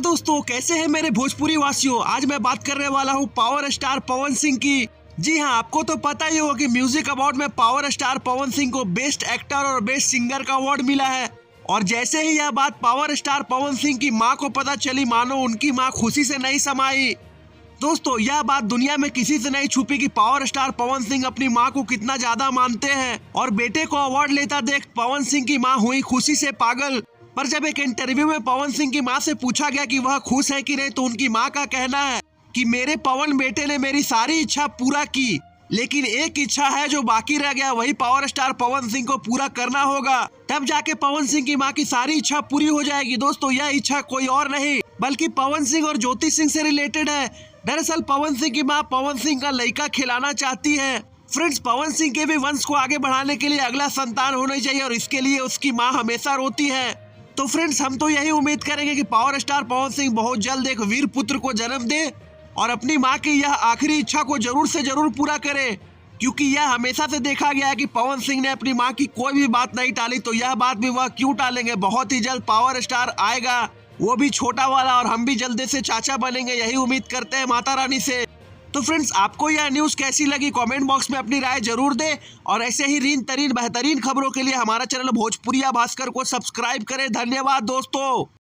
दोस्तों, कैसे हैं मेरे भोजपुरी वासियों। आज मैं बात करने वाला हूं पावर स्टार पवन सिंह की। जी हां, आपको तो पता ही होगा कि म्यूजिक अवार्ड में पावर स्टार पवन सिंह को बेस्ट एक्टर और बेस्ट सिंगर का अवार्ड मिला है। और जैसे ही यह बात पावर स्टार पवन सिंह की मां को पता चली, मानो उनकी मां खुशी से नहीं समाई। दोस्तों, यह बात दुनिया में किसी से नहीं छुपी कि पावर स्टार पवन सिंह अपनी मां को कितना ज्यादा मानते हैं। और बेटे को अवार्ड लेता देख पवन सिंह की मां हुई खुशी से पागल। पर जब एक इंटरव्यू में पवन सिंह की मां से पूछा गया कि वह खुश है कि नहीं, तो उनकी मां का कहना है कि मेरे पवन बेटे ने मेरी सारी इच्छा पूरा की, लेकिन एक इच्छा है जो बाकी रह गया, वही पावर स्टार पवन सिंह को पूरा करना होगा। तब जाके पवन सिंह की मां की सारी इच्छा पूरी हो जाएगी। दोस्तों, यह इच्छा कोई और नहीं बल्कि पवन सिंह और ज्योति सिंह से रिलेटेड है। दरअसल पवन सिंह की मां पवन सिंह का लड़का खिलाना चाहती है। फ्रेंड्स, पवन सिंह के भी वंश को आगे बढ़ाने के लिए अगला संतान होना चाहिए और इसके लिए उसकी मां हमेशा रोती है। तो फ्रेंड्स, हम तो यही उम्मीद करेंगे कि पावर स्टार पवन सिंह बहुत जल्द एक वीर पुत्र को जन्म दे और अपनी मां की यह आखिरी इच्छा को जरूर से जरूर पूरा करे, क्योंकि यह हमेशा से देखा गया है कि पवन सिंह ने अपनी मां की कोई भी बात नहीं टाली, तो यह बात भी वह क्यों टालेंगे। बहुत ही जल्द पावर स्टार आएगा, वो भी छोटा वाला, और हम भी जल्दी से चाचा बनेंगे, यही उम्मीद करते हैं माता रानी से। तो फ्रेंड्स, आपको यह न्यूज़ कैसी लगी कमेंट बॉक्स में अपनी राय जरूर दें और ऐसे ही बेहतरीन खबरों के लिए हमारा चैनल भोजपुरिया भास्कर को सब्सक्राइब करें। धन्यवाद दोस्तों।